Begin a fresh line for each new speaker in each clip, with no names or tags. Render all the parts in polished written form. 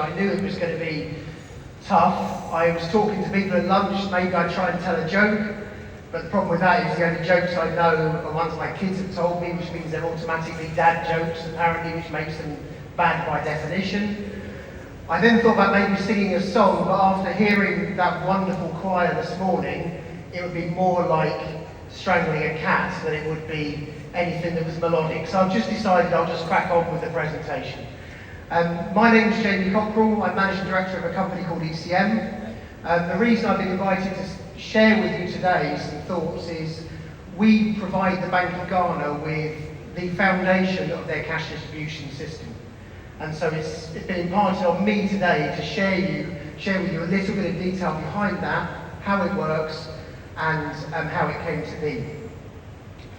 I knew it was going to be tough. I was talking to people at lunch, maybe I'd try and tell a joke, but the problem with that is the only jokes I know are ones my kids have told me, which means they're automatically dad jokes, apparently, which makes them bad by definition. I then thought about maybe singing a song, but after hearing that wonderful choir this morning, it would be more like strangling a cat than it would be anything that was melodic. So I've just decided I'll just crack on with the presentation. My name is Jamie Cockerell. I'm Managing Director of a company called ECM. The reason I've been invited to share with you today some thoughts is we provide the Bank of Ghana with the foundation of their cash distribution system. And so it's been imparted on me today to share with you a little bit of detail behind that, how it works, and how it came to be.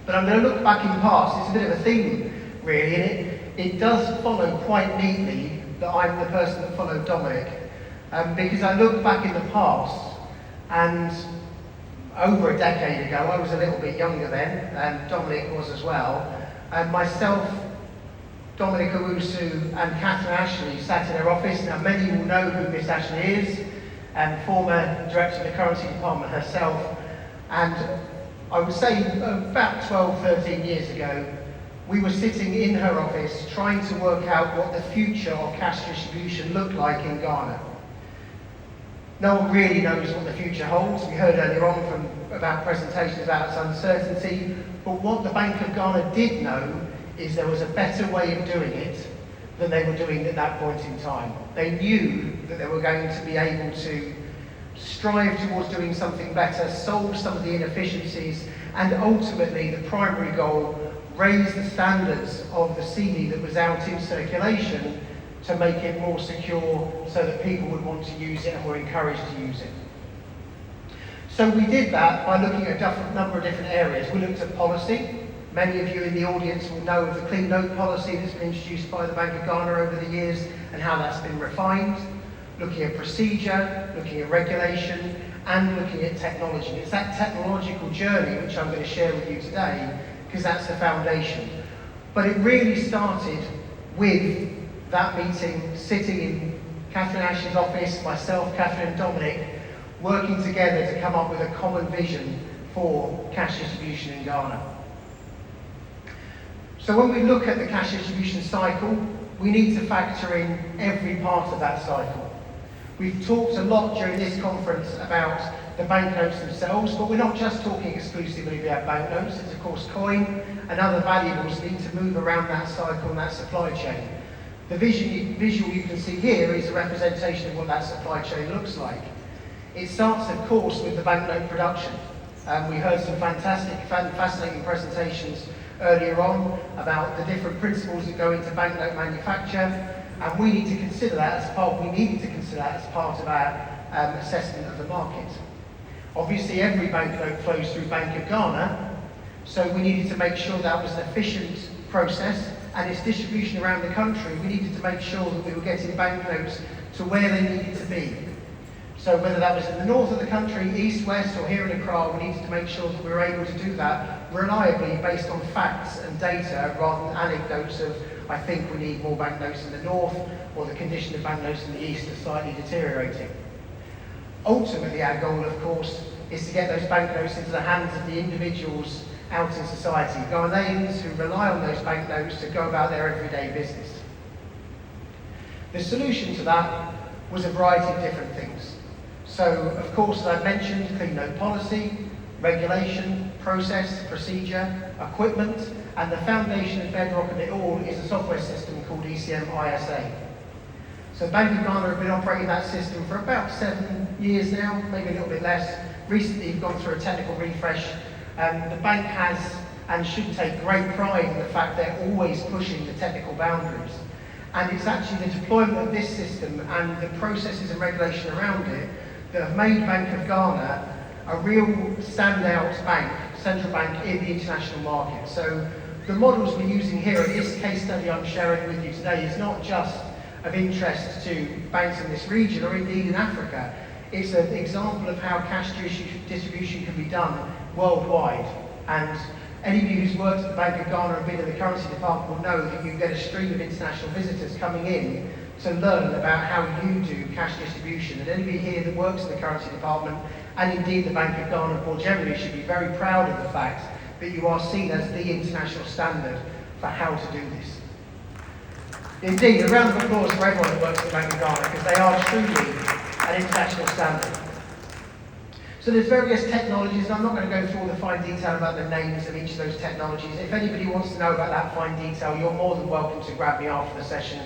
But I'm going to look back in the past. It's a bit of a theme, really, and it does follow quite neatly that I'm the person that followed Dominic, because I look back in the past, and over a decade ago, I was a little bit younger then, and Dominic was as well, and myself, Dominic Owusu and Catherine Ashley sat in her office. Now many will know who Miss Ashley is, and former Director of the Currency Department herself. And I would say about 12, 13 years ago, we were sitting in her office trying to work out what the future of cash distribution looked like in Ghana. No one really knows what the future holds. We heard earlier on about presentations about its uncertainty, but what the Bank of Ghana did know is there was a better way of doing it than they were doing at that point in time. They knew that they were going to be able to strive towards doing something better, solve some of the inefficiencies, and ultimately the primary goal, raise the standards of the Cedi that was out in circulation to make it more secure so that people would want to use it and were encouraged to use it. So we did that by looking at a number of different areas. We looked at policy. Many of you in the audience will know of the clean note policy that's been introduced by the Bank of Ghana over the years and how that's been refined. Looking at procedure, looking at regulation, and looking at technology. It's that technological journey which I'm going to share with you today, because that's the foundation. But it really started with that meeting, sitting in Catherine Ash's office, myself, Catherine and Dominic, working together to come up with a common vision for cash distribution in Ghana. So when we look at the cash distribution cycle, we need to factor in every part of that cycle. We've talked a lot during this conference about the banknotes themselves, but we're not just talking exclusively about banknotes. It's of course coin and other valuables need to move around that cycle and that supply chain. The visual you can see here is a representation of what that supply chain looks like. It starts, of course, with the banknote production. We heard some fascinating presentations earlier on about the different principles that go into banknote manufacture, and we need to consider that as part. We needed to consider that as part of our assessment of the market. Obviously, every banknote flows through Bank of Ghana, so we needed to make sure that was an efficient process, and its distribution around the country. We needed to make sure that we were getting banknotes to where they needed to be. So whether that was in the north of the country, east, west, or here in Accra, we needed to make sure that we were able to do that reliably based on facts and data rather than anecdotes of, I think we need more banknotes in the north, or the condition of banknotes in the east is slightly deteriorating. Ultimately, our goal, of course, is to get those banknotes into the hands of the individuals out in society, Ghanaians who rely on those banknotes to go about their everyday business. The solution to that was a variety of different things. So, of course, as I mentioned, clean note policy, regulation, process, procedure, equipment, and the foundation and bedrock of it all is a software system called ECM ISA. So Bank of Ghana have been operating that system for about 7 years now, maybe a little bit less. Recently, you've gone through a technical refresh. The bank has and should take great pride in the fact they're always pushing the technical boundaries. And it's actually the deployment of this system and the processes and regulation around it that have made Bank of Ghana a real standout bank, central bank in the international market. So the models we're using here, and this case study I'm sharing with you today, is not just of interest to banks in this region or indeed in Africa. It's an example of how cash distribution can be done worldwide. And any of you who's worked at the Bank of Ghana and been in the currency department will know that you get a stream of international visitors coming in to learn about how you do cash distribution. And anybody here that works in the currency department, and indeed the Bank of Ghana more generally, should be very proud of the fact that you are seen as the international standard for how to do this. Indeed, a round of applause for everyone that works at the Bank of Ghana, because they are truly an international standard. So there's various technologies, and I'm not going to go through all the fine detail about the names of each of those technologies. If anybody wants to know about that fine detail, you're more than welcome to grab me after the session,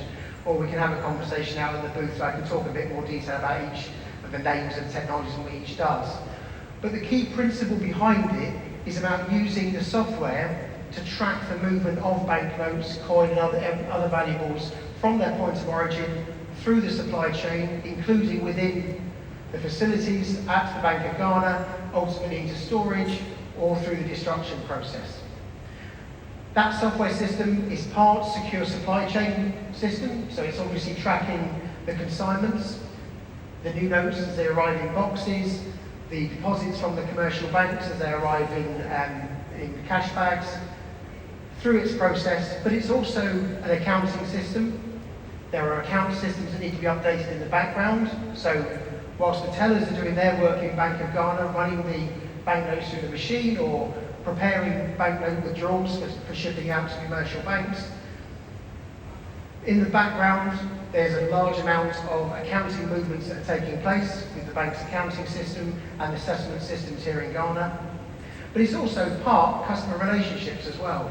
or we can have a conversation out in the booth so I can talk a bit more detail about each of the names of the technologies and what each does. But the key principle behind it is about using the software to track the movement of banknotes, coin and other valuables from their point of origin through the supply chain, including within the facilities at the Bank of Ghana, ultimately into storage or through the destruction process. That software system is part secure supply chain system, so it's obviously tracking the consignments, the new notes as they arrive in boxes, the deposits from the commercial banks as they arrive in cash bags, through its process, but it's also an accounting system. There are account systems that need to be updated in the background, so whilst the tellers are doing their work in Bank of Ghana, running the banknotes through the machine or preparing banknote withdrawals for shipping out to commercial banks, in the background there's a large amount of accounting movements that are taking place with the bank's accounting system and the settlement systems here in Ghana. But it's also part customer relationships as well.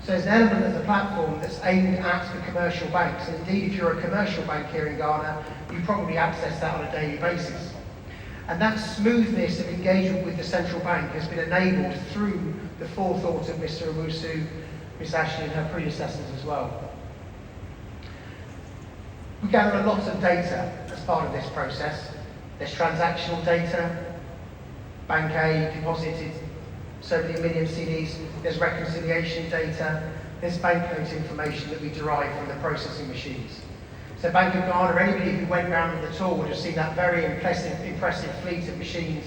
So there's an element of the platform that's aimed at the commercial banks. And indeed, if you're a commercial bank here in Ghana, you probably access that on a daily basis. And that smoothness of engagement with the central bank has been enabled through the forethought of Mr. Owusu, Ms. Ashley and her predecessors as well. We gather a lot of data as part of this process. There's transactional data, Bank A deposited so many million CDs, there's reconciliation data, there's banknote information that we derive from the processing machines. So Bank of Ghana, anybody who went round with the tour would have seen that very impressive fleet of machines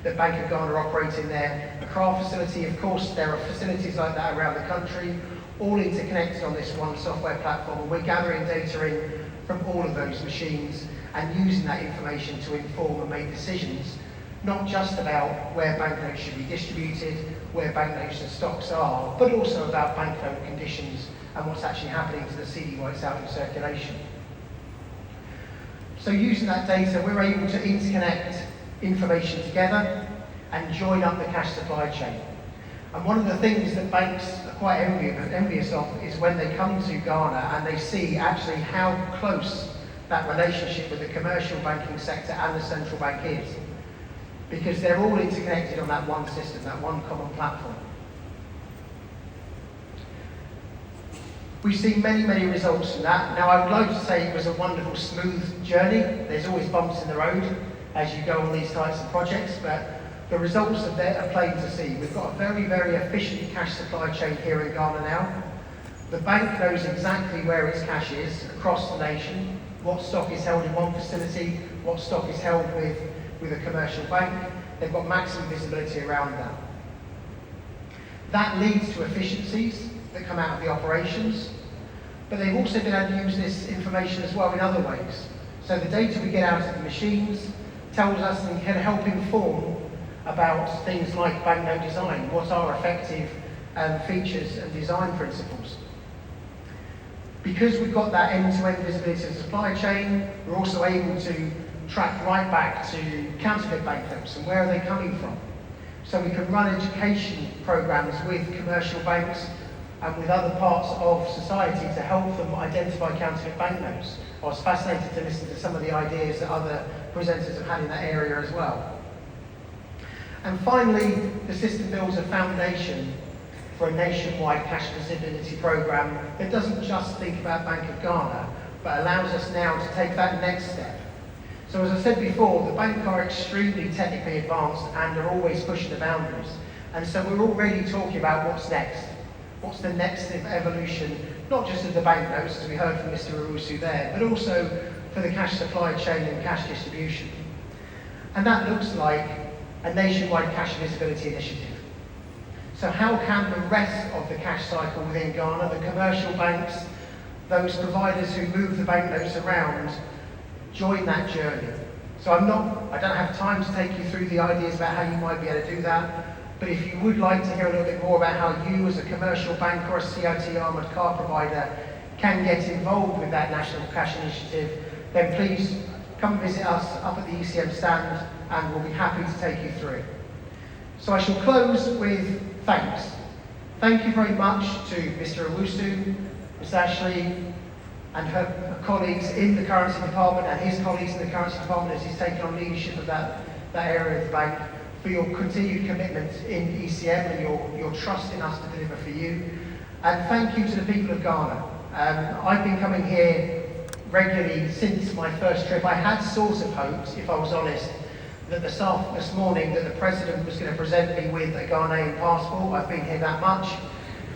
that Bank of Ghana operate in their Accra facility. Of course, there are facilities like that around the country, all interconnected on this one software platform, and we're gathering data in from all of those machines and using that information to inform and make decisions, not just about where banknotes should be distributed, where banknotes and stocks are, but also about banknote conditions and what's actually happening to the CD while it's out in circulation. So using that data, we're able to interconnect information together and join up the cash supply chain. And one of the things that banks are quite envious of is when they come to Ghana and they see actually how close that relationship with the commercial banking sector and the central bank is. Because they're all interconnected on that one system, that one common platform. We've seen many, many results from that. Now, I would like to say it was a wonderful, smooth journey. There's always bumps in the road as you go on these types of projects, but the results of that are plain to see. We've got a very, very efficient cash supply chain here in Ghana now. The bank knows exactly where its cash is across the nation, what stock is held in one facility, what stock is held with a commercial bank. They've got maximum visibility around that. That leads to efficiencies that come out of the operations, but they've also been able to use this information as well in other ways. So the data we get out of the machines tells us and can help inform about things like banknote design, what are effective features and design principles. Because we've got that end-to-end visibility of the supply chain, we're also able to track right back to counterfeit banknotes and where are they coming from. So we can run education programs with commercial banks and with other parts of society to help them identify counterfeit banknotes. I was fascinated to listen to some of the ideas that other presenters have had in that area as well. And finally, the system builds a foundation for a nationwide cash visibility program that doesn't just think about Bank of Ghana, but allows us now to take that next step. So as I said before, the bank are extremely technically advanced and are always pushing the boundaries. And so we're already talking about what's next. What's the next evolution, not just of the banknotes, as we heard from Mr. Owusu there, but also for the cash supply chain and cash distribution. And that looks like a nationwide cash visibility initiative. So how can the rest of the cash cycle within Ghana, the commercial banks, those providers who move the banknotes around join that journey. So I don't have time to take you through the ideas about how you might be able to do that, but if you would like to hear a little bit more about how you as a commercial bank or a CIT armoured car provider can get involved with that National Cash Initiative, then please come visit us up at the ECM stand and we'll be happy to take you through. So I shall close with thanks. Thank you very much to Mr. Owusu, Ms. Ashley, and her colleagues in the currency department and his colleagues in the currency department as he's taken on leadership of that area of the bank, for your continued commitment in ECM and your trust in us to deliver for you. And thank you to the people of Ghana. I've been coming here regularly since my first trip. I had sort of hoped, if I was honest, that this morning that the President was going to present me with a Ghanaian passport. I've been here that much.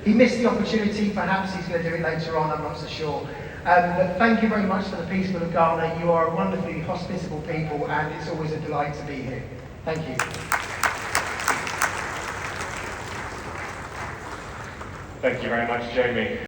He missed the opportunity, perhaps he's going to do it later on, I'm not so sure. But thank you very much to the people of Ghana. You are a wonderfully hospitable people and it's always a delight to be here. Thank you.
Thank you very much, Jamie.